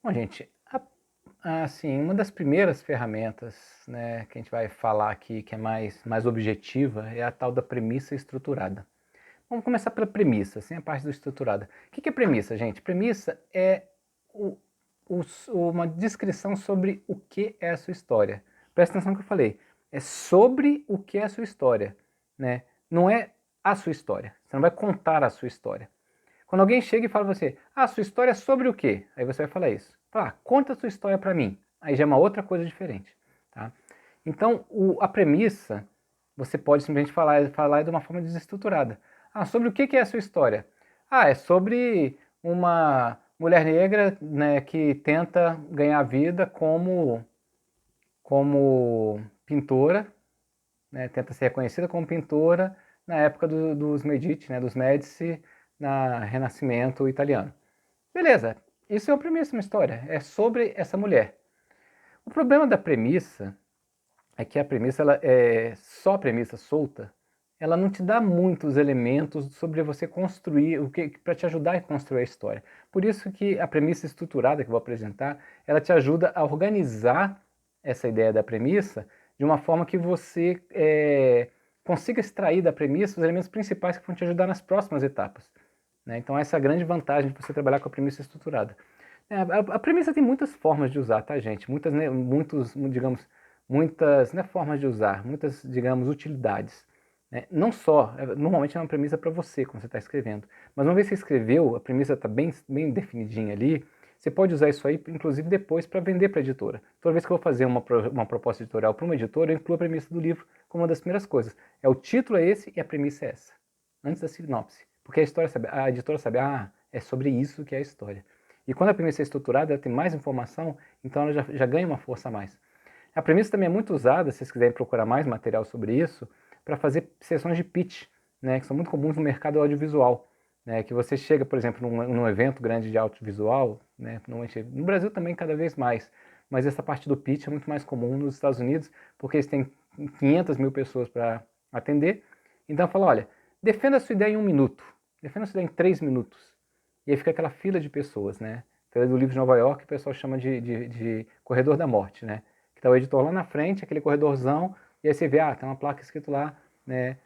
Bom, gente, assim, uma das primeiras ferramentas, né, que a gente vai falar aqui, que é mais objetiva, é a tal da premissa estruturada. Vamos começar pela premissa, sem a parte do estruturada. O que é premissa, gente? Premissa é o- uma descrição sobre o que é a sua história. Presta atenção no que eu falei. É sobre o que é a sua história, né? Não é a sua história. Você não vai contar a sua história. Quando alguém chega e fala pra você, sua história é sobre o quê? Aí você vai falar isso. Fala, conta a sua história para mim. Aí já é uma outra coisa diferente, tá? Então, a premissa, você pode simplesmente falar de uma forma desestruturada. Sobre o que é a sua história? É sobre uma mulher negra, né, que tenta ganhar vida como pintora, né, tenta ser reconhecida como pintora na época dos Medici, né, dos Médici, na Renascimento italiano. Beleza, isso é uma premissa, uma história, é sobre essa mulher. O problema da premissa é que a premissa, ela é só a premissa solta, ela não te dá muitos elementos sobre você construir, o que para te ajudar a construir a história. Por isso que a premissa estruturada que eu vou apresentar, ela te ajuda a organizar essa ideia da premissa de uma forma que você consiga extrair da premissa os elementos principais que vão te ajudar nas próximas etapas, né? Então essa é a grande vantagem de você trabalhar com a premissa estruturada. A premissa tem muitas formas de usar, tá, gente? Muitas, né, digamos, muitas, não é formas de usar, muitas, digamos, utilidades, né? Não só, normalmente é uma premissa para você, quando você está escrevendo, mas uma vez que você escreveu, a premissa está bem definidinha ali, você pode usar isso aí, inclusive, depois para vender para a editora. Toda vez que eu vou fazer uma proposta editorial para uma editora, eu incluo a premissa do livro como uma das primeiras coisas. O título é esse e a premissa é essa, antes da sinopse. Porque a editora sabe, é sobre isso que é a história. E quando a premissa é estruturada, ela tem mais informação, então ela já ganha uma força a mais. A premissa também é muito usada, se vocês quiserem procurar mais material sobre isso, para fazer sessões de pitch, né, que são muito comuns no mercado audiovisual. Né, que você chega, por exemplo, num evento grande de audiovisual, né, no Brasil também cada vez mais, mas essa parte do pitch é muito mais comum nos Estados Unidos, porque eles têm 500 mil pessoas para atender. Então fala, olha, defenda a sua ideia em 1 minuto, defenda a sua ideia em 3 minutos. E aí fica aquela fila de pessoas, né? Fila do livro de Nova York, o pessoal chama de corredor da morte, né? Que tá o editor lá na frente, aquele corredorzão, e aí você vê, tem uma placa escrito lá, né?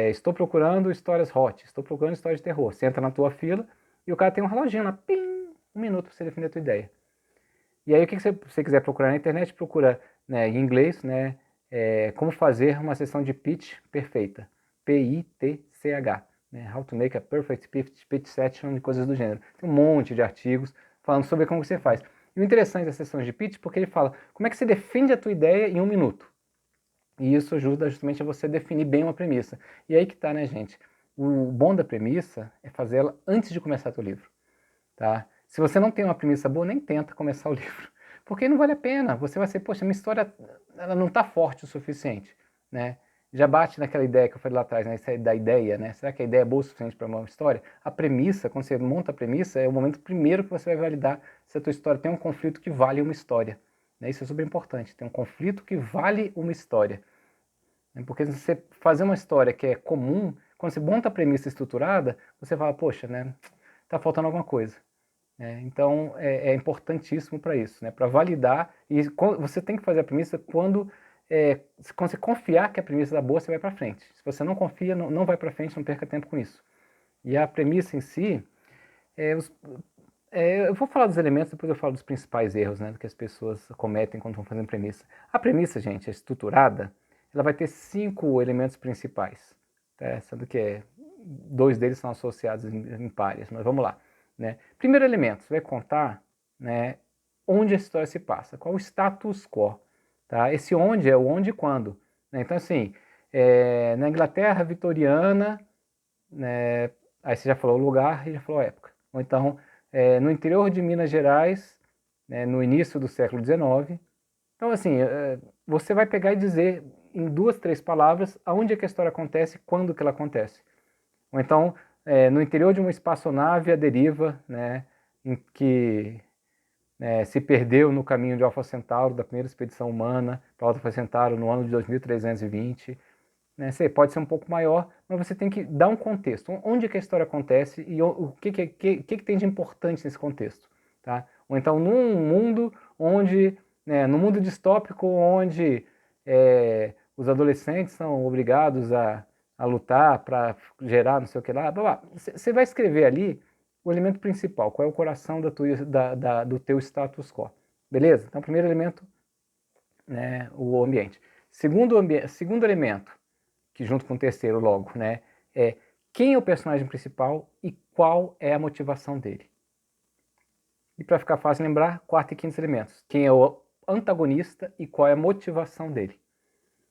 Estou procurando histórias hot, estou procurando histórias de terror. Você entra na tua fila e o cara tem um reloginho lá, pim, 1 minuto para você definir a tua ideia. E aí o que você quiser procurar na internet, procura, né, em inglês, né, como fazer uma sessão de pitch perfeita. P-I-T-C-H. Né, How to make a perfect pitch session e coisas do gênero. Tem um monte de artigos falando sobre como você faz. E o interessante das sessões de pitch, porque ele fala como é que você defende a tua ideia em 1 minuto. E isso ajuda justamente a você definir bem uma premissa. E aí que tá, né, gente? O bom da premissa é fazê-la antes de começar o teu livro. Tá? Se você não tem uma premissa boa, nem tenta começar o livro, porque não vale a pena. Você vai ser, poxa, minha história ela não está forte o suficiente, né? Já bate naquela ideia que eu falei lá atrás, né? Da ideia, né? Será que a ideia é boa o suficiente para uma história? A premissa, quando você monta a premissa, é o momento primeiro que você vai validar se a tua história tem um conflito que vale uma história. Né? Isso é super importante. Tem um conflito que vale uma história. Né? Porque se você fazer uma história que é comum, quando você monta a premissa estruturada, você fala, poxa, né? Tá faltando alguma coisa. Então é importantíssimo para isso, né? Para validar, e você tem que fazer a premissa quando você confiar que a premissa é boa, você vai para frente. Se você não confia, não vai para frente, não perca tempo com isso. E a premissa em si, é, os- eu vou falar dos elementos, depois eu falo dos principais erros, né, que as pessoas cometem quando estão fazendo premissa. A premissa, gente, é estruturada, ela vai ter 5 elementos principais, tá? Sendo que 2 deles são associados em pares, mas vamos lá. Né? Primeiro elemento, você vai contar, né, onde a história se passa, qual o status quo. Tá? Esse onde é o onde e quando. Né? Então, assim, na Inglaterra vitoriana, né, aí você já falou o lugar e já falou a época. Ou então, no interior de Minas Gerais, né, no início do século XIX. Então, assim, você vai pegar e dizer em 2, 3 palavras aonde é que a história acontece, quando que ela acontece. Ou então, no interior de uma espaçonave à deriva, né, em que se perdeu no caminho de Alpha Centauro, da primeira expedição humana para Alpha Centauro no ano de 2320. Né? Pode ser um pouco maior, mas você tem que dar um contexto. Onde que a história acontece e o que tem de importante nesse contexto. Tá? Ou então num mundo onde, no mundo distópico, onde os adolescentes são obrigados a lutar para gerar não sei o que lá, você vai escrever ali o elemento principal, qual é o coração do teu status quo. Beleza? Então, primeiro elemento, né, o ambiente. Segundo elemento, que junto com o terceiro logo, né, é quem é o personagem principal e qual é a motivação dele. E para ficar fácil lembrar, quarto e quinto elementos. Quem é o antagonista e qual é a motivação dele.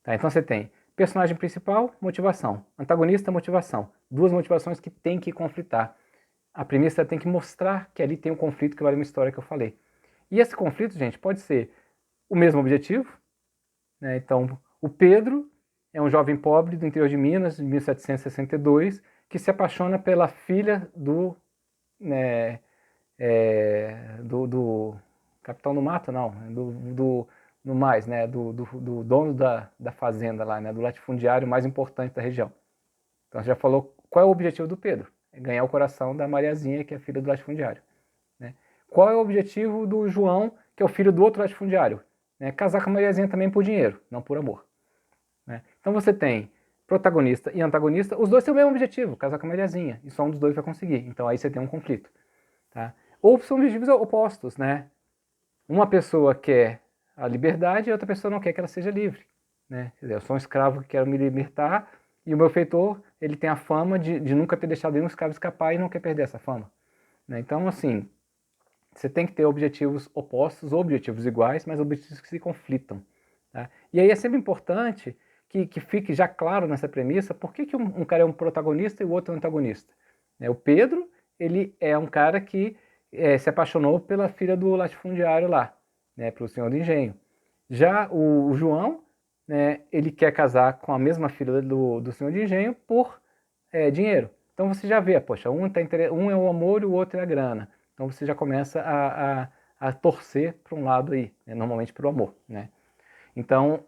Tá, então você tem personagem principal, motivação. Antagonista, motivação. Duas motivações que tem que conflitar. A premissa tem que mostrar que ali tem um conflito que vale uma história que eu falei. E esse conflito, gente, pode ser o mesmo objetivo, né? Então, o Pedro é um jovem pobre do interior de Minas, de 1762, que se apaixona pela filha do, né, do Capitão do Mato, não, do mais, né, do dono da fazenda lá, né, do latifundiário mais importante da região. Então, você já falou qual é o objetivo do Pedro? É ganhar o coração da Mariazinha, que é filha do latifundiário. Né? Qual é o objetivo do João, que é o filho do outro latifundiário? Né? Casar com a Mariazinha também por dinheiro, não por amor. Né? Então você tem protagonista e antagonista, os dois têm o mesmo objetivo, casar com a Mariazinha, e só um dos dois vai conseguir. Então aí você tem um conflito. Tá? Ou são objetivos opostos, né? Uma pessoa quer a liberdade e outra pessoa não quer que ela seja livre. Né? Quer dizer, eu sou um escravo que quero me libertar e o meu feitor, ele tem a fama de nunca ter deixado nenhum escravo escapar e não quer perder essa fama. Né? Então, assim, você tem que ter objetivos opostos ou objetivos iguais, mas objetivos que se conflitam. Tá? E aí é sempre importante que fique já claro nessa premissa por que um cara é um protagonista e o outro é um antagonista. O Pedro, ele é um cara que se apaixonou pela filha do latifundiário lá, né, pelo senhor do engenho. Já o João, né, ele quer casar com a mesma filha do senhor de engenho por dinheiro. Então você já vê, poxa, um é o amor e o outro é a grana. Então você já começa a torcer para um lado aí, né, normalmente para o amor. Né? Então,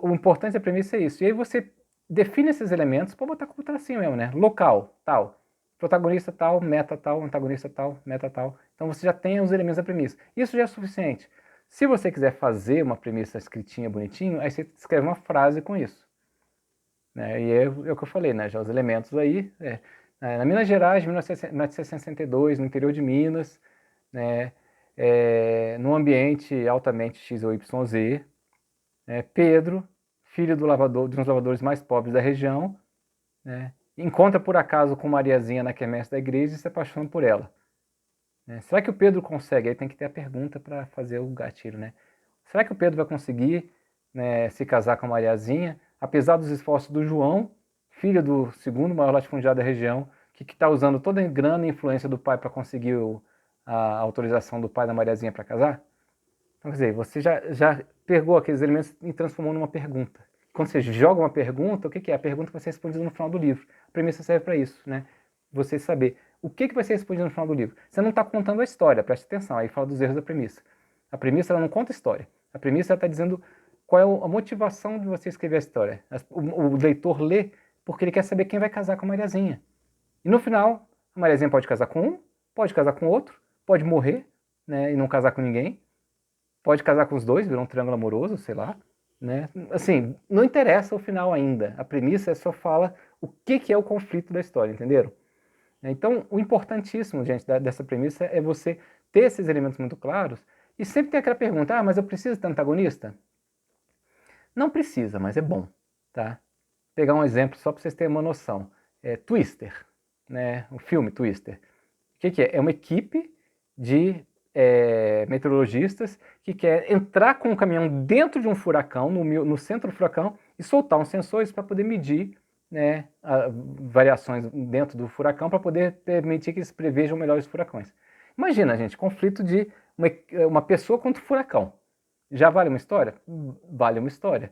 o importante da premissa é isso. E aí você define esses elementos para botar como tracinho mesmo, né? Local, tal. Protagonista tal, meta tal, antagonista tal, meta tal. Então você já tem os elementos da premissa. Isso já é suficiente. Se você quiser fazer uma premissa escritinha, bonitinho, aí você escreve uma frase com isso. Né? E é o que eu falei, né? Já os elementos aí. Na Minas Gerais, 1962, no interior de Minas, né? Num ambiente altamente X ou YZ. Pedro, filho de um dos lavadores mais pobres da região, né? Encontra por acaso com Mariazinha na quermesse da igreja e se apaixona por ela. Será que o Pedro consegue? Aí tem que ter a pergunta para fazer o gatilho, né? Será que o Pedro vai conseguir, né, se casar com a Mariazinha, apesar dos esforços do João, filho do segundo maior latifundiário da região, que está usando toda a grana e influência do pai para conseguir a autorização do pai da Mariazinha para casar? Então, quer dizer, você já pegou aqueles elementos e transformou numa pergunta. Quando você joga uma pergunta, o que é? A pergunta vai ser respondida no final do livro. A premissa serve para isso, né? Você saber o que vai ser respondido no final do livro. Você não está contando a história, preste atenção, aí fala dos erros da premissa. A premissa ela não conta a história. A premissa está dizendo qual é a motivação de você escrever a história. O leitor lê porque ele quer saber quem vai casar com a Mariazinha. E no final, a Mariazinha pode casar com um, pode casar com outro, pode morrer, né, e não casar com ninguém. Pode casar com os dois, virar um triângulo amoroso, sei lá. Né? Assim, não interessa o final ainda. A premissa só fala o que é o conflito da história, entenderam? Então, o importantíssimo, gente, dessa premissa é você ter esses elementos muito claros e sempre ter aquela pergunta, mas eu preciso ter antagonista? Não precisa, mas é bom, tá? Vou pegar um exemplo só para vocês terem uma noção. Twister, né? O filme Twister. O que é? É uma equipe de meteorologistas que quer entrar com um caminhão dentro de um furacão, no centro do furacão, e soltar uns sensores para poder medir, né, variações dentro do furacão para poder permitir que eles prevejam melhor os furacões. Imagina, gente, conflito de uma pessoa contra o furacão. Já vale uma história? Vale uma história.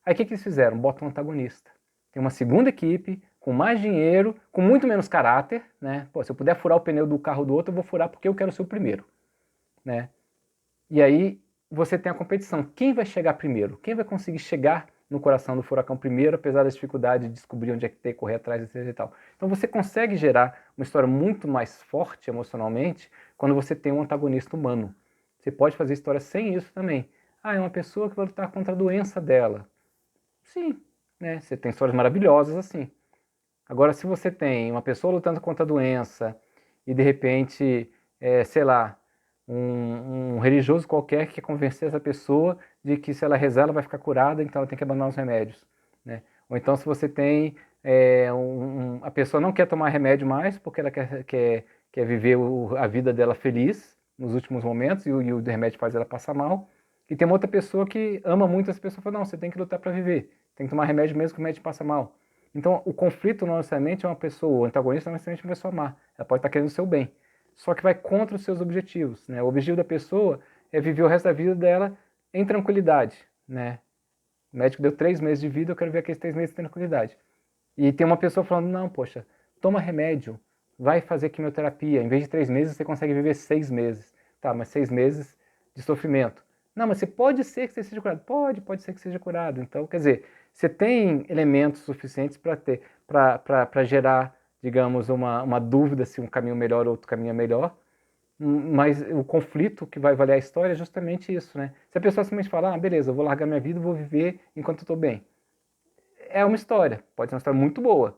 Aí o que eles fizeram? Botam um antagonista. Tem uma segunda equipe, com mais dinheiro, com muito menos caráter, né? Pô, se eu puder furar o pneu do carro do outro, eu vou furar porque eu quero ser o primeiro. Né? E aí você tem a competição. Quem vai chegar primeiro? Quem vai conseguir chegar no coração do furacão primeiro, apesar da dificuldade de descobrir onde é que tem, correr atrás, etc. e tal. Então você consegue gerar uma história muito mais forte emocionalmente quando você tem um antagonista humano. Você pode fazer história sem isso também. Ah, é uma pessoa que vai lutar contra a doença dela. Sim, né? Você tem histórias maravilhosas assim. Agora, se você tem uma pessoa lutando contra a doença e de repente, sei lá, um religioso qualquer que quer convencer essa pessoa de que se ela rezar ela vai ficar curada, então ela tem que abandonar os remédios, né? Ou então se você tem a pessoa não quer tomar remédio mais porque ela quer viver a vida dela feliz nos últimos momentos e o remédio faz ela passar mal. E tem uma outra pessoa que ama muito essa pessoa e fala, não, você tem que lutar para viver, tem que tomar remédio mesmo que o remédio passa mal. Então, o conflito não necessariamente é uma pessoa, o antagonista não necessariamente é uma pessoa má. Ela pode estar querendo o seu bem, só que vai contra os seus objetivos, né? O objetivo da pessoa é viver o resto da vida dela em tranquilidade, né? O médico deu 3 meses de vida, eu quero ver aqueles 3 meses de tranquilidade. E tem uma pessoa falando, não, poxa, toma remédio, vai fazer quimioterapia, em vez de 3 meses você consegue viver 6 meses. Tá, mas 6 meses de sofrimento. Não, mas você pode ser que você seja curado. Pode ser que seja curado. Então, quer dizer, você tem elementos suficientes para gerar, digamos, uma dúvida se um caminho melhor ou outro caminho é melhor, mas o conflito que vai valer a história é justamente isso, né? Se a pessoa simplesmente falar, ah, beleza, eu vou largar minha vida e vou viver enquanto eu estou bem. É uma história, pode ser uma história muito boa.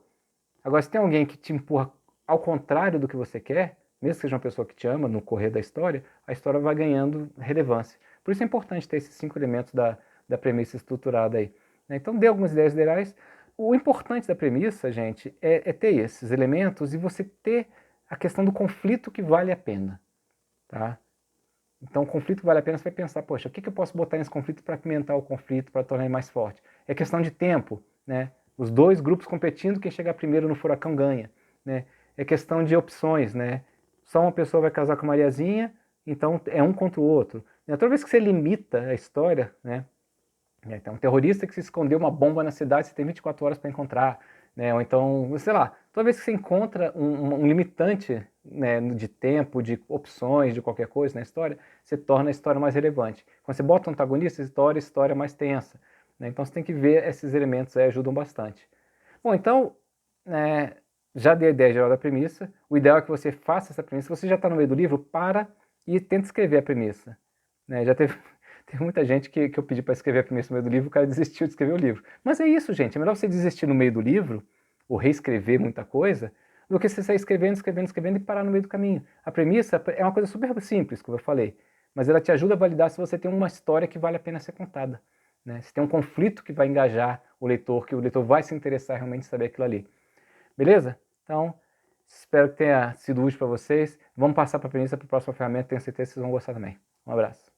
Agora, se tem alguém que te empurra ao contrário do que você quer, mesmo que seja uma pessoa que te ama no correr da história, a história vai ganhando relevância. Por isso é importante ter esses 5 elementos da premissa estruturada aí. Então, dê algumas ideias gerais. O importante da premissa, gente, é ter esses elementos e você ter a questão do conflito que vale a pena. Tá? Então, o conflito vale a pena, você vai pensar, poxa, o que eu posso botar nesse conflito para apimentar o conflito, para tornar ele mais forte? É questão de tempo, né? Os dois grupos competindo, quem chegar primeiro no furacão ganha, né? É questão de opções, né? Só uma pessoa vai casar com a Mariazinha, então é um contra o outro. Toda vez que você limita a história, né? Então, um terrorista que se escondeu uma bomba na cidade, você tem 24 horas para encontrar, né? Ou então, sei lá, toda vez que você encontra um limitante, né, de tempo, de opções, de qualquer coisa na história, você torna a história mais relevante. Quando você bota um antagonista, a história é mais tensa, né? Então você tem que ver esses elementos aí, ajudam bastante. Bom, então, né, já dei a ideia geral da premissa. O ideal é que você faça essa premissa. Se você já está no meio do livro, para e tenta escrever a premissa. Né? Já teve muita gente que eu pedi para escrever a premissa no meio do livro, o cara desistiu de escrever o livro. Mas é isso, gente. É melhor você desistir no meio do livro, ou reescrever muita coisa, do que você sair escrevendo e parar no meio do caminho. A premissa é uma coisa super simples, como eu falei, mas ela te ajuda a validar se você tem uma história que vale a pena ser contada. Né? Se tem um conflito que vai engajar o leitor, que o leitor vai se interessar realmente em saber aquilo ali. Beleza? Então, espero que tenha sido útil para vocês. Vamos passar para a premissa para a próxima ferramenta, tenho certeza que vocês vão gostar também. Um abraço.